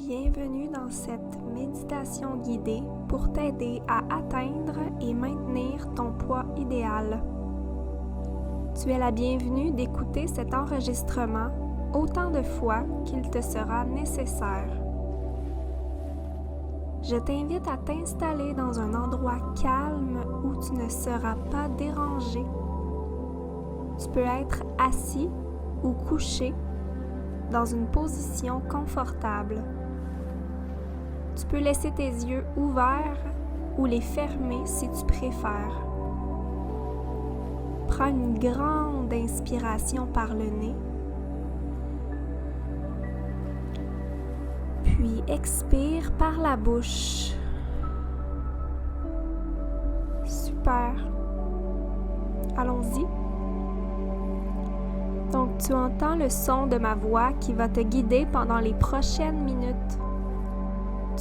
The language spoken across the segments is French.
Bienvenue dans cette méditation guidée pour t'aider à atteindre et maintenir ton poids idéal. Tu es la bienvenue d'écouter cet enregistrement autant de fois qu'il te sera nécessaire. Je t'invite à t'installer dans un endroit calme où tu ne seras pas dérangé. Tu peux être assis ou couché dans une position confortable. Tu peux laisser tes yeux ouverts ou les fermer si tu préfères. Prends une grande inspiration par le nez, puis expire par la bouche. Super. Allons-y. Donc, tu entends le son de ma voix qui va te guider pendant les prochaines minutes.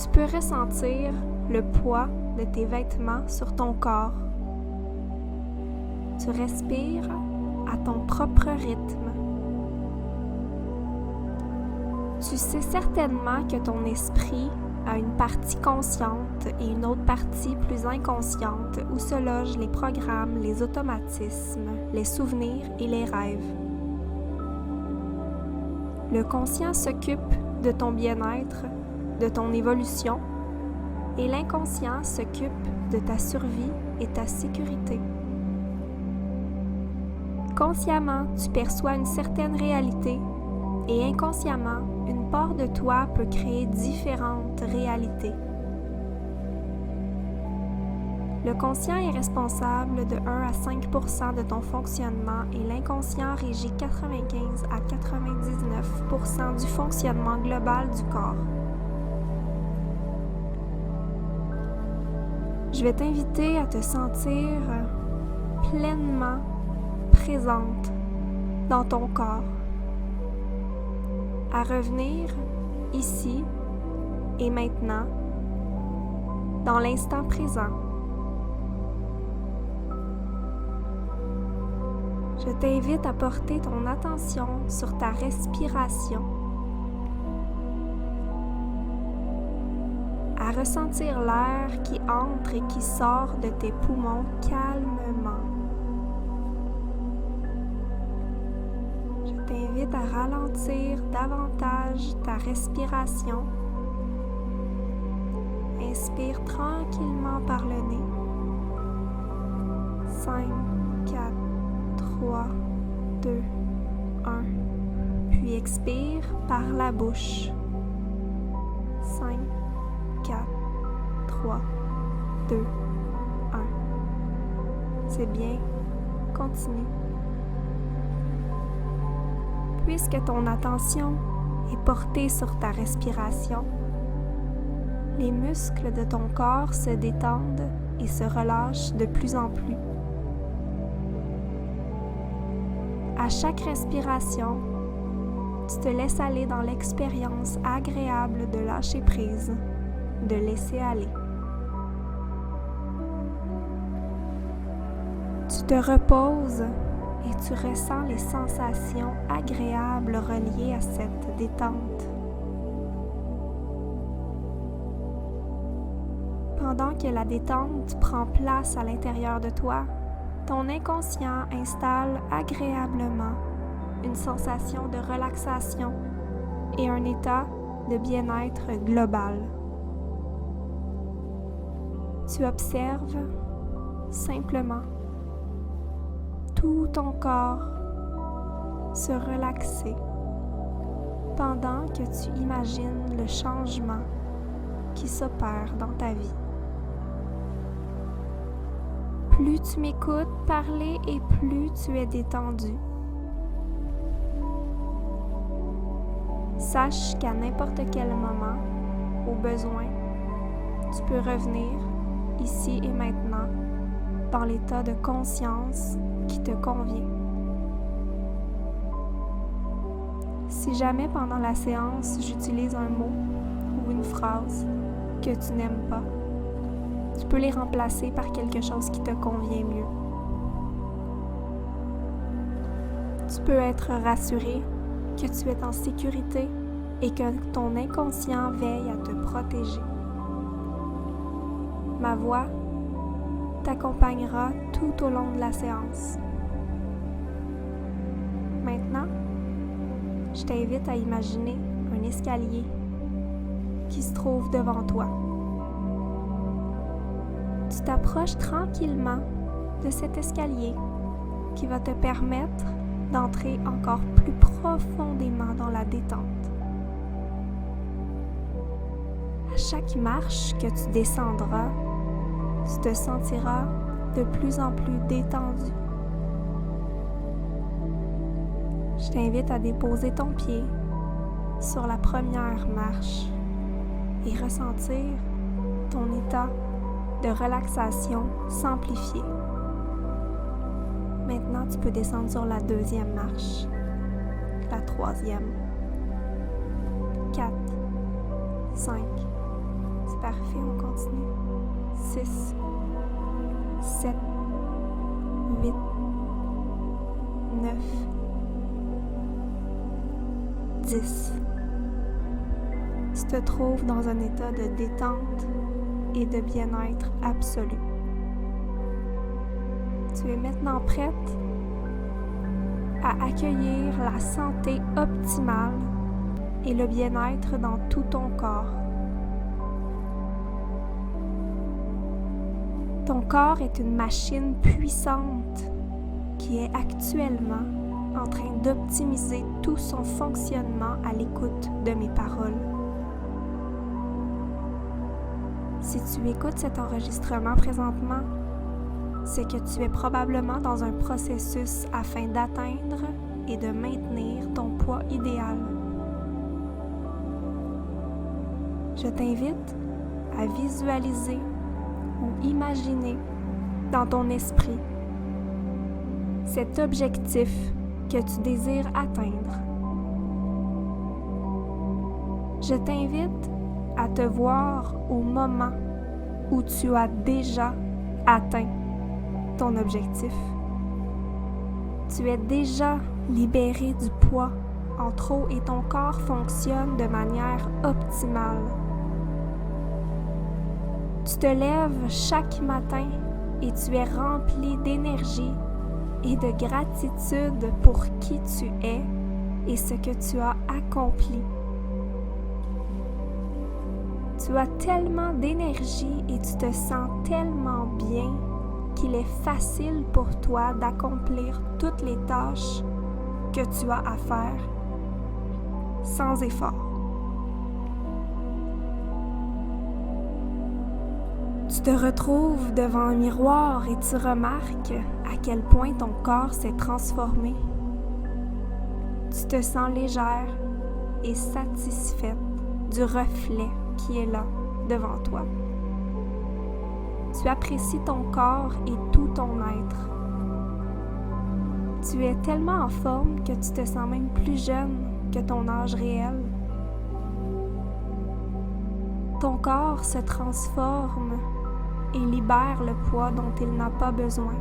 Tu peux ressentir le poids de tes vêtements sur ton corps. Tu respires à ton propre rythme. Tu sais certainement que ton esprit a une partie consciente et une autre partie plus inconsciente où se logent les programmes, les automatismes, les souvenirs et les rêves. Le conscient s'occupe de ton bien-être, de ton évolution, et l'inconscient s'occupe de ta survie et ta sécurité. Consciemment, tu perçois une certaine réalité, et inconsciemment, une part de toi peut créer différentes réalités. Le conscient est responsable de 1 à 5% de ton fonctionnement et l'inconscient régit 95 à 99% du fonctionnement global du corps. Je vais t'inviter à te sentir pleinement présente dans ton corps, à revenir ici et maintenant, dans l'instant présent. Je t'invite à porter ton attention sur ta respiration, à ressentir l'air qui entre et qui sort de tes poumons calmement. Je t'invite à ralentir davantage ta respiration. Inspire tranquillement par le nez. 5, 4, 3, 2, 1. Puis expire par la bouche. 5, 4, 3, 2, 1. C'est bien. Continue. Puisque ton attention est portée sur ta respiration, les muscles de ton corps se détendent et se relâchent de plus en plus. À chaque respiration, tu te laisses aller dans l'expérience agréable de lâcher prise, de laisser aller. Tu te reposes et tu ressens les sensations agréables reliées à cette détente. Pendant que la détente prend place à l'intérieur de toi, ton inconscient installe agréablement une sensation de relaxation et un état de bien-être global. Tu observes simplement tout ton corps se relaxer pendant que tu imagines le changement qui s'opère dans ta vie. Plus tu m'écoutes parler et plus tu es détendu. Sache qu'à n'importe quel moment, au besoin, tu peux revenir ici et maintenant dans l'état de conscience qui te convient. Si jamais pendant la séance j'utilise un mot ou une phrase que tu n'aimes pas, tu peux les remplacer par quelque chose qui te convient mieux. Tu peux être rassuré que tu es en sécurité et que ton inconscient veille à te protéger. Ma voix t'accompagnera tout au long de la séance. Maintenant, je t'invite à imaginer un escalier qui se trouve devant toi. Tu t'approches tranquillement de cet escalier qui va te permettre d'entrer encore plus profondément dans la détente. À chaque marche que tu descendras, tu te sentiras de plus en plus détendu. Je t'invite à déposer ton pied sur la première marche et ressentir ton état de relaxation s'amplifier. Maintenant, tu peux descendre sur la deuxième marche, la troisième, 4, 5, c'est parfait, on continue, 6, 7, 8, 9, 10. Tu te trouves dans un état de détente et de bien-être absolu. Tu es maintenant prête à accueillir la santé optimale et le bien-être dans tout ton corps. Ton corps est une machine puissante qui est actuellement en train d'optimiser tout son fonctionnement à l'écoute de mes paroles. Si tu écoutes cet enregistrement présentement, c'est que tu es probablement dans un processus afin d'atteindre et de maintenir ton poids idéal. Je t'invite à visualiser ou imaginer dans ton esprit cet objectif que tu désires atteindre. Je t'invite à te voir au moment où tu as déjà atteint ton objectif. Tu es déjà libéré du poids en trop et ton corps fonctionne de manière optimale. Tu te lèves chaque matin et tu es rempli d'énergie et de gratitude pour qui tu es et ce que tu as accompli. Tu as tellement d'énergie et tu te sens tellement bien qu'il est facile pour toi d'accomplir toutes les tâches que tu as à faire sans effort. Tu te retrouves devant un miroir et tu remarques à quel point ton corps s'est transformé. Tu te sens légère et satisfaite du reflet qui est là devant toi. Tu apprécies ton corps et tout ton être. Tu es tellement en forme que tu te sens même plus jeune que ton âge réel. Ton corps se transforme et libère le poids dont il n'a pas besoin.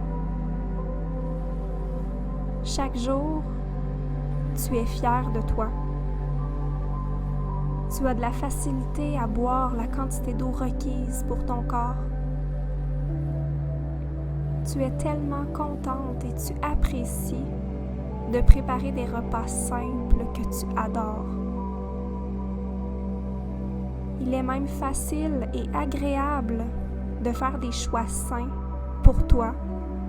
Chaque jour, tu es fier de toi. Tu as de la facilité à boire la quantité d'eau requise pour ton corps. Tu es tellement contente et tu apprécies de préparer des repas simples que tu adores. Il est même facile et agréable de faire des choix sains pour toi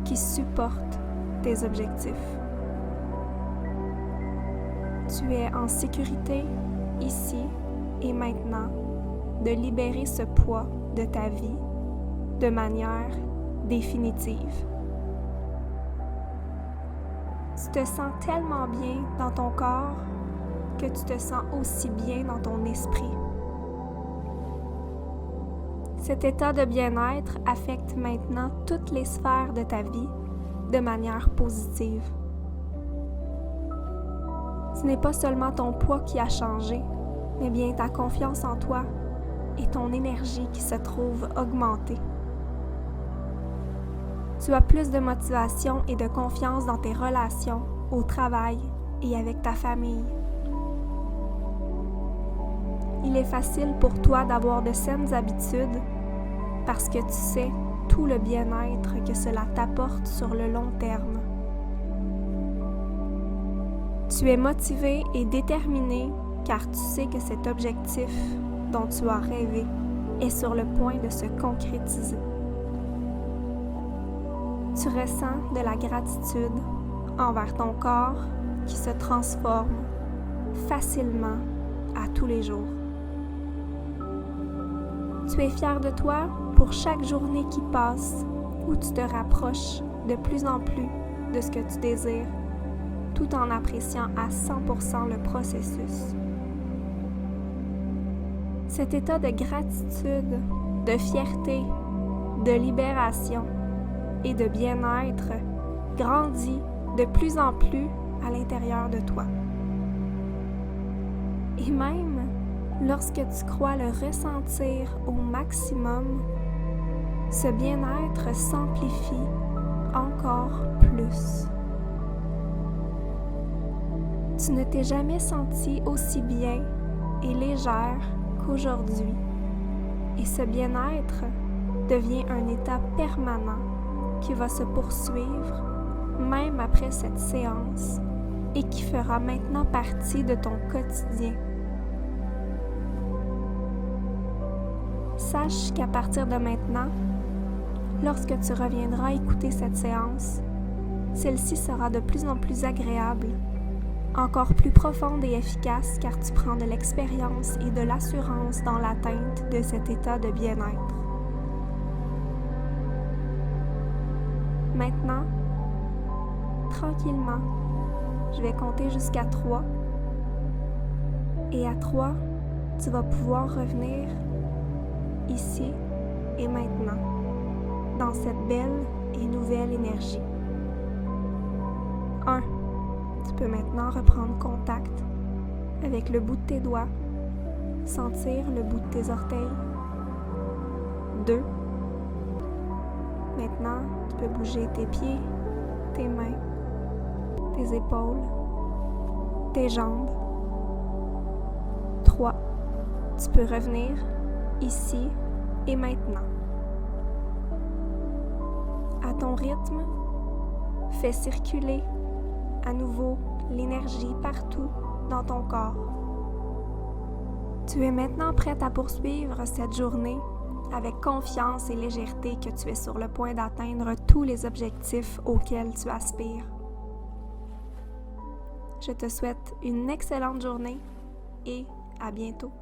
qui supportent tes objectifs. Tu es en sécurité ici et maintenant de libérer ce poids de ta vie de manière définitive. Tu te sens tellement bien dans ton corps que tu te sens aussi bien dans ton esprit. Cet état de bien-être affecte maintenant toutes les sphères de ta vie de manière positive. Ce n'est pas seulement ton poids qui a changé, mais bien ta confiance en toi et ton énergie qui se trouve augmentée. Tu as plus de motivation et de confiance dans tes relations, au travail et avec ta famille. il est facile pour toi d'avoir de saines habitudes parce que tu sais tout le bien-être que cela t'apporte sur le long terme. Tu es motivé et déterminé car tu sais que cet objectif dont tu as rêvé est sur le point de se concrétiser. Tu ressens de la gratitude envers ton corps qui se transforme facilement à tous les jours. Tu es fier de toi pour chaque journée qui passe où tu te rapproches de plus en plus de ce que tu désires, tout en appréciant à 100% le processus. Cet état de gratitude, de fierté, de libération et de bien-être grandit de plus en plus à l'intérieur de toi. Et même lorsque tu crois le ressentir au maximum, ce bien-être s'amplifie encore plus. Tu ne t'es jamais senti aussi bien et légère qu'aujourd'hui, et ce bien-être devient un état permanent qui va se poursuivre même après cette séance et qui fera maintenant partie de ton quotidien. Sache qu'à partir de maintenant, lorsque tu reviendras écouter cette séance, celle-ci sera de plus en plus agréable, encore plus profonde et efficace car tu prends de l'expérience et de l'assurance dans l'atteinte de cet état de bien-être. Maintenant, tranquillement, je vais compter jusqu'à 3 et à 3, tu vas pouvoir revenir ici et maintenant, dans cette belle et nouvelle énergie. 1. Tu peux maintenant reprendre contact avec le bout de tes doigts, sentir le bout de tes orteils. 2. Maintenant, tu peux bouger tes pieds, tes mains, tes épaules, tes jambes. 3. Tu peux revenir ici et maintenant. À ton rythme, fais circuler à nouveau l'énergie partout dans ton corps. Tu es maintenant prête à poursuivre cette journée avec confiance et légèreté que tu es sur le point d'atteindre tous les objectifs auxquels tu aspires. Je te souhaite une excellente journée et à bientôt.